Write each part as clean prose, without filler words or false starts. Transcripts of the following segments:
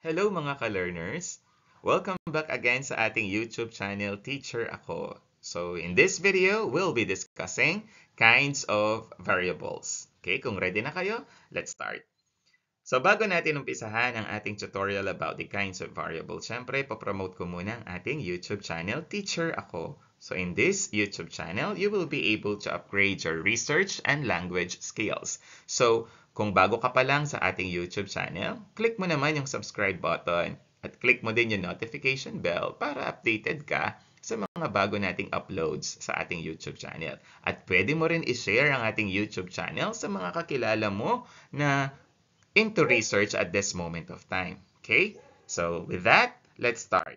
Hello mga ka-learners! Welcome back again sa ating YouTube channel, Teacher Ako. So in this video, we'll be discussing kinds of variables. Okay, kung ready na kayo, let's start. So bago natin umpisahan ang ating tutorial about the kinds of variables, syempre, papromote ko muna ang ating YouTube channel, Teacher Ako. So in this YouTube channel, you will be able to upgrade your research and language skills. So kung bago ka pa lang sa ating YouTube channel, click mo naman yung subscribe button at click mo din yung notification bell para updated ka sa mga bago nating uploads sa ating YouTube channel. At pwede mo rin i-share ang ating YouTube channel sa mga kakilala mo na into research at this moment of time. Okay? So with that, let's start.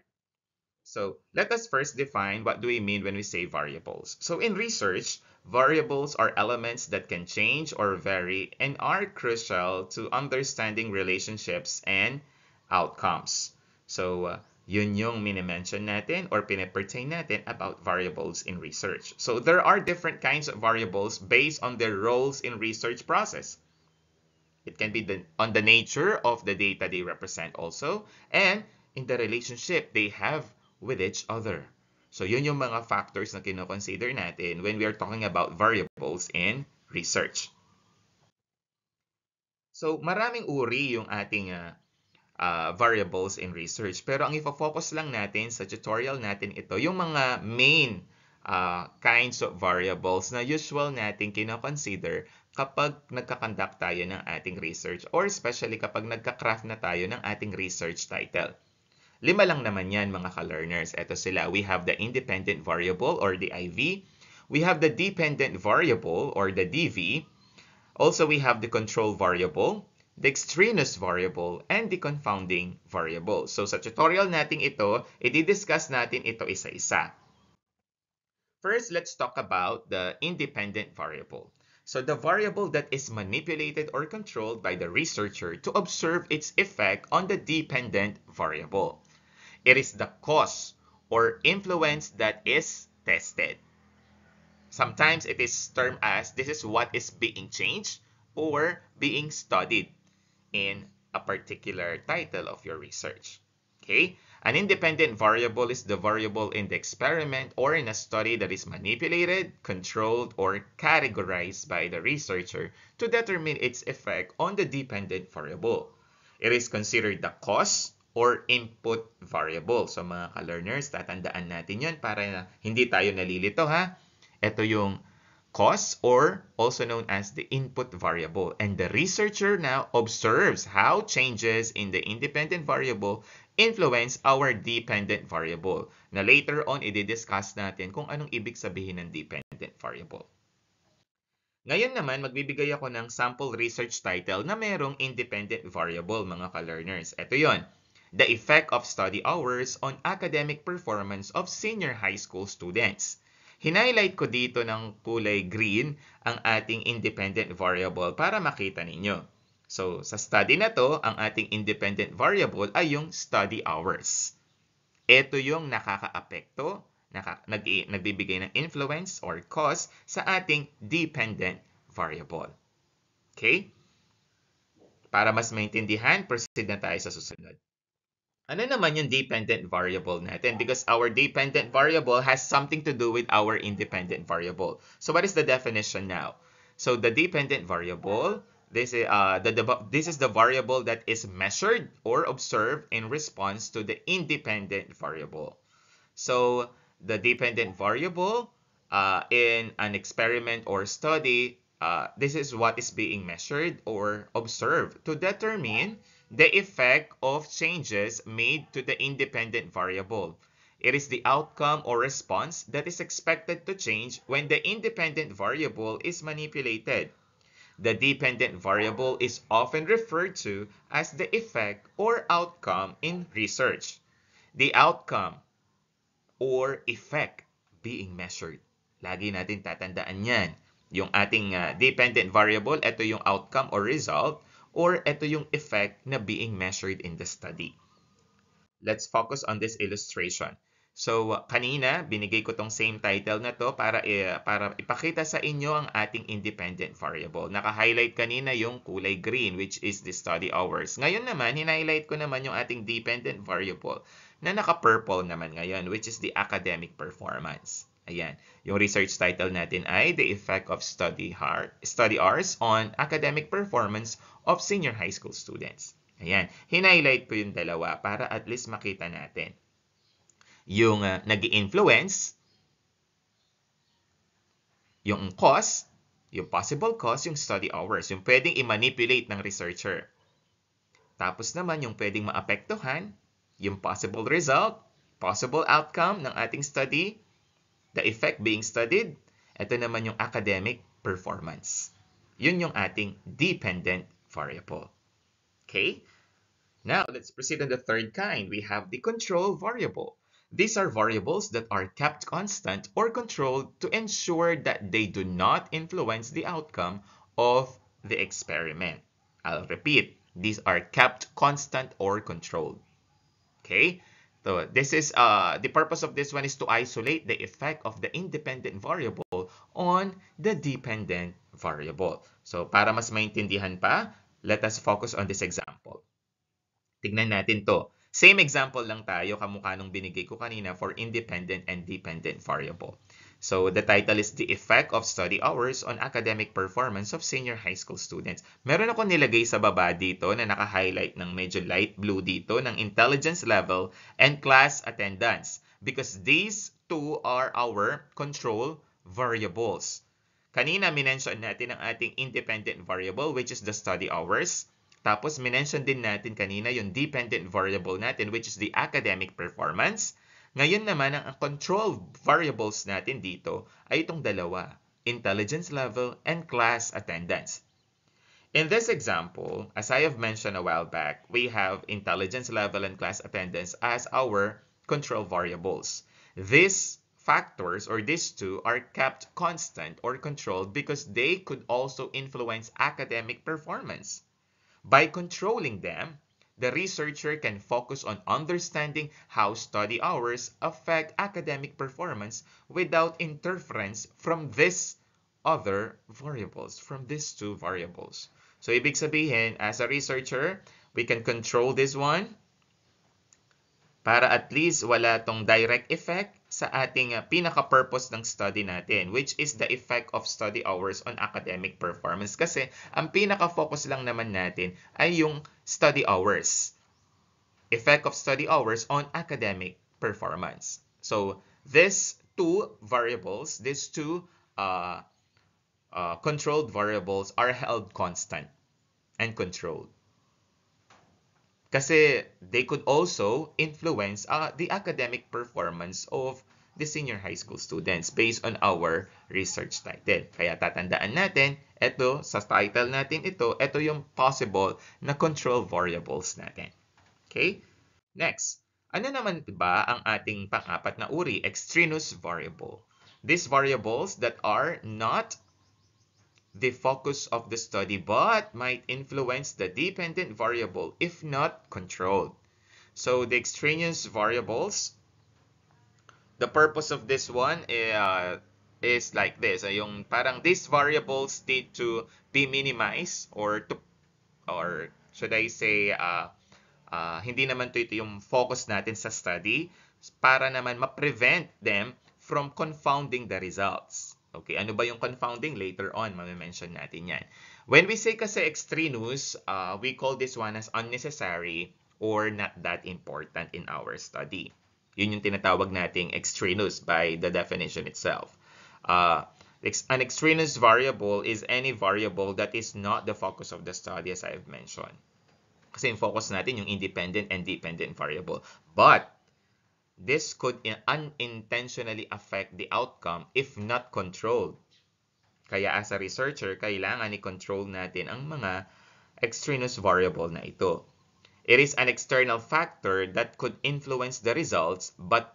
So let us first define what do we mean when we say variables. So in research, variables are elements that can change or vary and are crucial to understanding relationships and outcomes. So yun yung minimension natin or pinipertain natin about variables in research. So there are different kinds of variables based on their roles in research process. It can be on the nature of the data they represent also, and in the relationship they have with each other. So yun yung mga factors na kino-consider natin when we are talking about variables in research. So maraming uri yung ating variables in research. Pero ang ifo-focus lang natin sa tutorial natin ito, yung mga main kinds of variables na usual natin kino-consider kapag nagkakandak tayo ng ating research or especially kapag nagka-craft na tayo ng ating research title. 5 lang naman yan mga ka-learners. Ito sila. We have the independent variable or the IV. We have the dependent variable or the DV. Also, we have the control variable, the extraneous variable, and the confounding variable. So sa tutorial natin ito, i-discuss natin ito isa-isa. First, let's talk about the independent variable. So the variable that is manipulated or controlled by the researcher to observe its effect on the dependent variable. It is the cause or influence that is tested. Sometimes it is termed as this is what is being changed or being studied in a particular title of your research. Okay? An independent variable is the variable in the experiment or in a study that is manipulated, controlled, or categorized by the researcher to determine its effect on the dependent variable. It is considered the cause or input variable. So mga ka-learners, tatandaan natin yun para hindi tayo nalilito ha. Ito yung cause or also known as the input variable. And the researcher now observes how changes in the independent variable influence our dependent variable. Na later on, i-discuss natin kung anong ibig sabihin ng dependent variable. Ngayon naman, magbibigay ako ng sample research title na merong independent variable, mga ka-learners. Ito yon. The effect of study hours on academic performance of senior high school students. Hinighlight ko dito ng kulay green ang ating independent variable para makita ninyo. So, sa study na to, ang ating independent variable ay yung study hours. Ito yung nakaka-apekto, nagbibigay ng influence or cause sa ating dependent variable. Okay? Para mas maintindihan, proceed na tayo sa susunod. Ano naman yung dependent variable natin? Because our dependent variable has something to do with our independent variable. So what is the definition now? So the dependent variable, this is the variable that is measured or observed in response to the independent variable. So the dependent variable in an experiment or study, this is what is being measured or observed to determine the effect of changes made to the independent variable. It is the outcome or response that is expected to change when the independent variable is manipulated. The dependent variable is often referred to as the effect or outcome in research. The outcome or effect being measured. Lagi natin tatandaan yan. Yung ating dependent variable, ito yung outcome or result, or ito yung effect na being measured in the study. Let's focus on this illustration. So, kanina, binigay ko tong same title na to para ipakita sa inyo ang ating independent variable. Naka-highlight kanina yung kulay green, which is the study hours. Ngayon naman, hinighlight ko naman yung ating dependent variable na naka-purple naman ngayon, which is the academic performance. Ayan. Yung research title natin ay The Effect of Study Hours on Academic Performance of Senior High School Students. Ayan. Hinighlight ko yung dalawa para at least makita natin yung nag-influence, yung cause, yung possible cause, yung study hours, yung pwedeng i-manipulate ng researcher. Tapos naman yung pwedeng maapektuhan, yung possible result, possible outcome ng ating study, the effect being studied, ito naman yung academic performance. Yun yung ating dependent variable. Okay? Now, let's proceed on the third kind. We have the control variable. These are variables that are kept constant or controlled to ensure that they do not influence the outcome of the experiment. I'll repeat. These are kept constant or controlled. Okay? So this is the purpose of this one is to isolate the effect of the independent variable on the dependent variable. So para mas maintindihan pa, let us focus on this example. Tignan natin to. Same example lang tayo kamukha nung binigay ko kanina for independent and dependent variable. So the title is The Effect of Study Hours on Academic Performance of Senior High School Students. Meron ako nilagay sa baba dito na naka-highlight ng medyo light blue dito ng intelligence level and class attendance because these two are our control variables. Kanina minention natin ang ating independent variable which is the study hours. Tapos, minention din natin kanina yung dependent variable natin which is the academic performance. Ngayon naman, ang control variables natin dito ay itong dalawa, intelligence level and class attendance. In this example, as I have mentioned a while back, we have intelligence level and class attendance as our control variables. These factors or these two are kept constant or controlled because they could also influence academic performance. By controlling them, the researcher can focus on understanding how study hours affect academic performance without interference from these other variables, from these two variables. So, ibig sabihin, as a researcher, we can control this one para at least wala tong direct effect sa ating pinaka-purpose ng study natin, which is the effect of study hours on academic performance. Kasi ang pinaka-focus lang naman natin ay yung study hours. Effect of study hours on academic performance. So, these two variables, these two controlled variables are held constant and controlled. Kasi they could also influence the academic performance of the senior high school students based on our research title. Kaya tatandaan natin, ito, sa title natin ito yung possible na control variables natin. Okay? Next, ano naman ba ang ating pang-apat na uri? Extraneous variable. These variables that are not the focus of the study but might influence the dependent variable if not controlled. So the extraneous variables, the purpose of this one is like this. Yung parang these variables need to be minimized or should I say hindi naman ito yung focus natin sa study para naman ma-prevent them from confounding the results. Okay, ano ba yung confounding? Later on, mamimension natin yan. When we say kasi extraneous, we call this one as unnecessary or not that important in our study. Yun yung tinatawag nating extraneous by the definition itself. An extraneous variable is any variable that is not the focus of the study as I have mentioned. Kasi yung focus natin yung independent and dependent variable. But this could unintentionally affect the outcome if not controlled. Kaya as a researcher, kailangan i-control natin ang mga extraneous variable na ito. It is an external factor that could influence the results but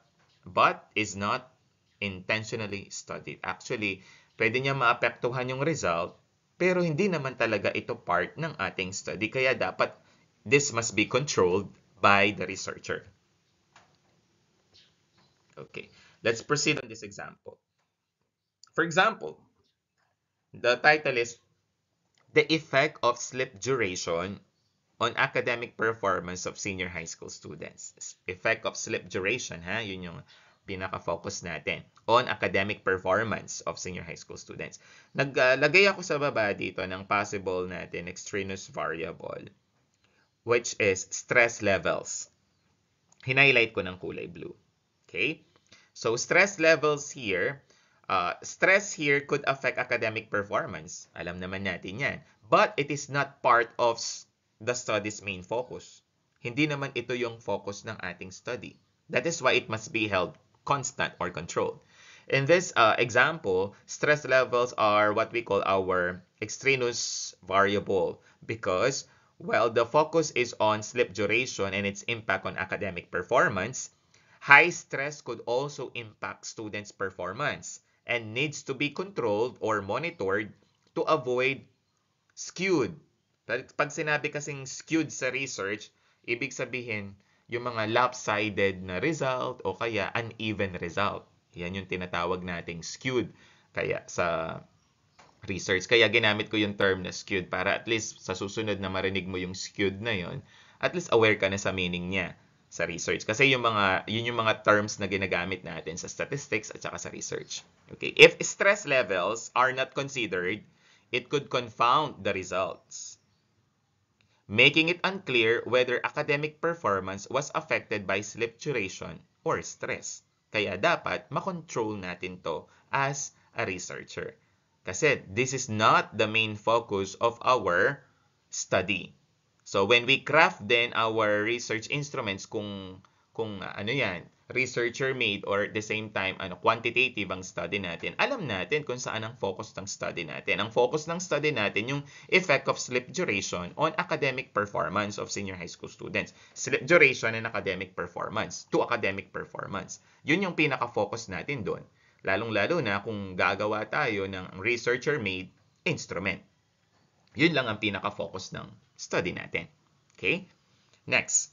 is not intentionally studied. Actually, pwede niya maapektuhan yung result pero hindi naman talaga ito part ng ating study. Kaya dapat this must be controlled by the researcher. Okay, let's proceed on this example. For example, the title is The Effect of Sleep Duration on Academic Performance of Senior High School Students. Effect of sleep duration, ha? Yun yung pinaka-focus natin on academic performance of senior high school students. Naglagay ako sa baba dito ng possible natin extraneous variable, which is stress levels. Hinighlight ko ng kulay blue. Okay? So, stress here could affect academic performance. Alam naman natin yan. But it is not part of the study's main focus. Hindi naman ito yung focus ng ating study. That is why it must be held constant or controlled. In this example, stress levels are what we call our extraneous variable because, while the focus is on sleep duration and its impact on academic performance, high stress could also impact students' performance and needs to be controlled or monitored to avoid skewed. Pag sinabi kasing skewed sa research, ibig sabihin yung mga lopsided na result o kaya uneven result. Yan yung tinatawag nating skewed kaya sa research. Kaya ginamit ko yung term na skewed para at least sa susunod na marinig mo yung skewed na yon, at least aware ka na sa meaning niya sa research. Kasi yun yung mga terms na ginagamit natin sa statistics at saka sa research. Okay. If stress levels are not considered, it could confound the results, making it unclear whether academic performance was affected by sleep duration or stress. Kaya dapat makontrol natin to as a researcher. Kasi this is not the main focus of our study. So when we craft then our research instruments, kung ano yan, researcher made or at the same time quantitative ang study natin, alam natin kung saan ang focus ng study natin. Ang focus ng study natin yung effect of sleep duration on academic performance of senior high school students. Sleep duration and academic performance to academic performance. Yun yung pinaka-focus natin doon. Lalong-lalo na kung gagawa tayo ng researcher-made instrument. Yun lang ang pinaka-focus ng study natin. Okay? Next.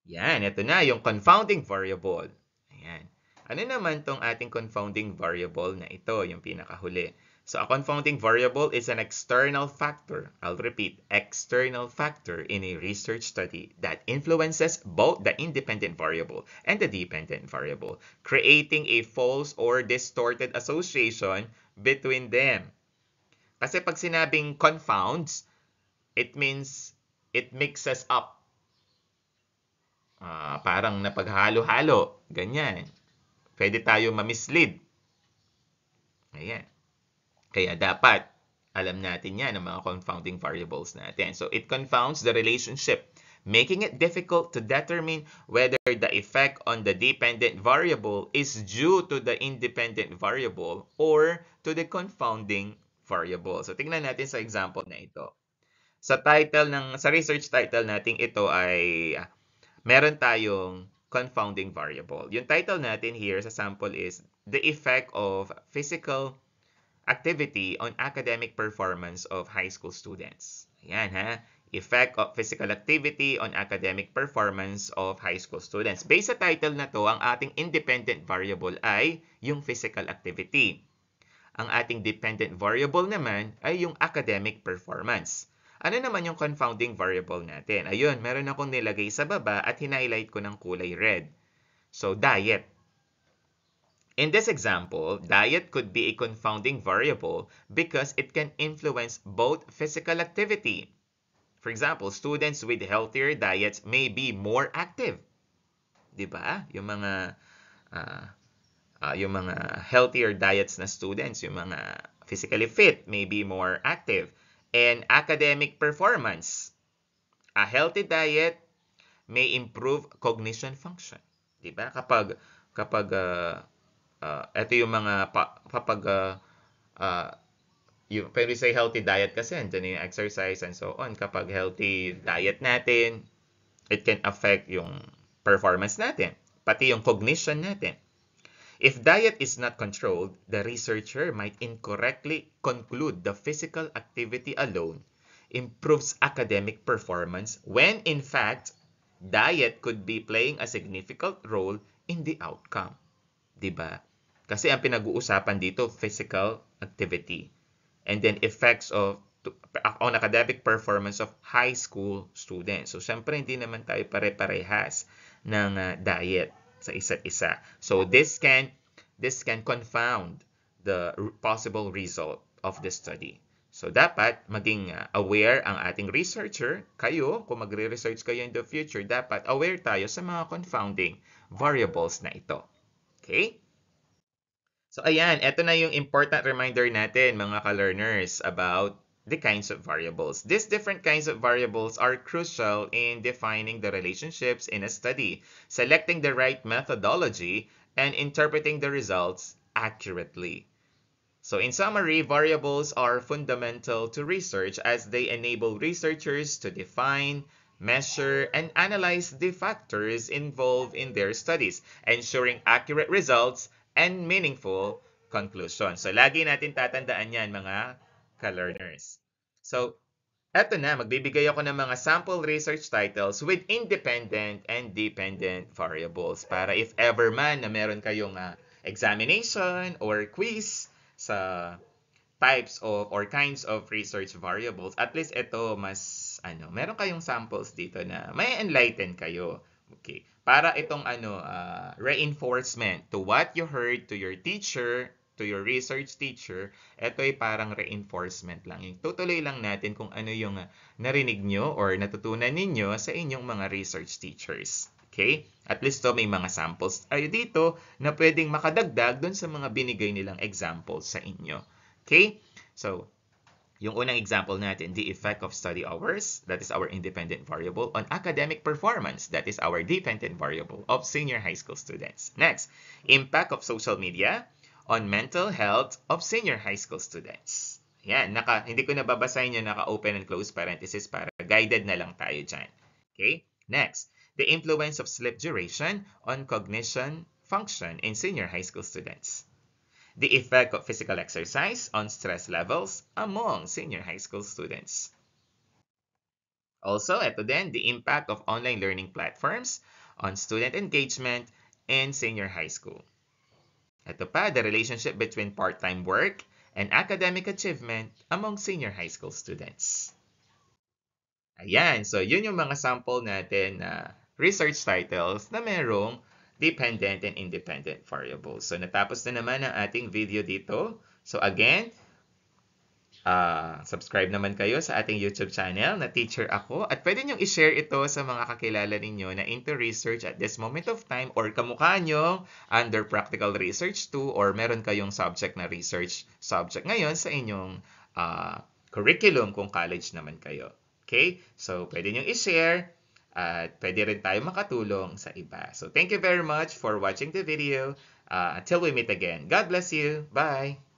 Yan, ito na yung confounding variable. Ayan. Ano naman tong ating confounding variable na ito, yung pinakahuli? So, a confounding variable is an external factor. I'll repeat, external factor in a research study that influences both the independent variable and the dependent variable, creating a false or distorted association between them. Kasi pag sinabing confounds, it means it mixes up. Parang napaghalo-halo. Ganyan. Pwede tayo mamislead. Ayan. Kaya dapat alam natin yan ang mga confounding variables natin. So it confounds the relationship, making it difficult to determine whether the effect on the dependent variable is due to the independent variable or to the confounding variable. So tingnan natin sa example na ito. Sa research title natin ito ay meron tayong confounding variable. Yung title natin here sa sample is The Effect of Physical Activity on Academic Performance of High School Students. Ayan ha. Effect of Physical Activity on Academic Performance of High School Students. Based sa title na to, ang ating independent variable ay yung physical activity. Ang ating dependent variable naman ay yung academic performance. Ano naman yung confounding variable natin? Ayun, meron akong nilagay sa baba at hinighlight ko ng kulay red. So, diet. In this example, diet could be a confounding variable because it can influence both physical activity. For example, students with healthier diets may be more active. Diba? Yung mga healthier diets na students, yung mga physically fit, may be more active. And academic performance. A healthy diet may improve cognition function. Diba? Kapag ito yung mga when we say healthy diet kasi andyan yung exercise and so on. Kapag healthy diet natin, it can affect yung performance natin, pati yung cognition natin. If diet is not controlled, the researcher might incorrectly conclude the physical activity alone improves academic performance when in fact diet could be playing a significant role in the outcome. Diba? Kasi ang pinag-uusapan dito, physical activity. And then effects on academic performance of high school students. So, syempre, hindi naman tayo pare-parehas ng diet sa isa't isa. So, this can confound the possible result of the study. So, dapat maging aware ang ating researcher. Kayo, kung magre-research kayo in the future, dapat aware tayo sa mga confounding variables na ito. Okay? So, ayan, ito na yung important reminder natin, mga ka-learners, about the kinds of variables. These different kinds of variables are crucial in defining the relationships in a study, selecting the right methodology, and interpreting the results accurately. So in summary, variables are fundamental to research as they enable researchers to define, measure, and analyze the factors involved in their studies, ensuring accurate results and meaningful conclusions. So lagi natin tatandaan yan, mga ka-learners. So eto na, magbibigay ako ng mga sample research titles with independent and dependent variables para if ever man na meron kayong examination or quiz sa types of or kinds of research variables, at least ito mas meron kayong samples dito na may enlighten kayo. Okay. Para itong reinforcement to what you heard to your teacher, to your research teacher, ito ay parang reinforcement lang. Yung tutuloy lang natin kung ano yung narinig nyo or natutunan ninyo sa inyong mga research teachers. Okay? At least may mga samples tayo dito na pwedeng makadagdag dun sa mga binigay nilang examples sa inyo. Okay? So, yung unang example natin, the effect of study hours, that is our independent variable, on academic performance, that is our dependent variable of senior high school students. Next, impact of social media on mental health of senior high school students. Yan, hindi ko nababasahin yung naka-open and close parenthesis para guided na lang tayo dyan. Okay? Next, the influence of sleep duration on cognition function in senior high school students. The effect of physical exercise on stress levels among senior high school students. Also, ito din, the impact of online learning platforms on student engagement in senior high school. Ito pa, the relationship between part-time work and academic achievement among senior high school students. Ayan, so yun yung mga sample natin na research titles na merong dependent and independent variables. So natapos na naman ang ating video dito. So again, subscribe naman kayo sa ating YouTube channel na Teacher Ako at pwede nyo i-share ito sa mga kakilala ninyo na into research at this moment of time or kamukha nyo under practical research 2 or meron kayong subject na research subject ngayon sa inyong curriculum kung college naman kayo. Okay? So pwede nyo i-share at pwede rin tayo makatulong sa iba. So thank you very much for watching the video. Until we meet again. God bless you. Bye!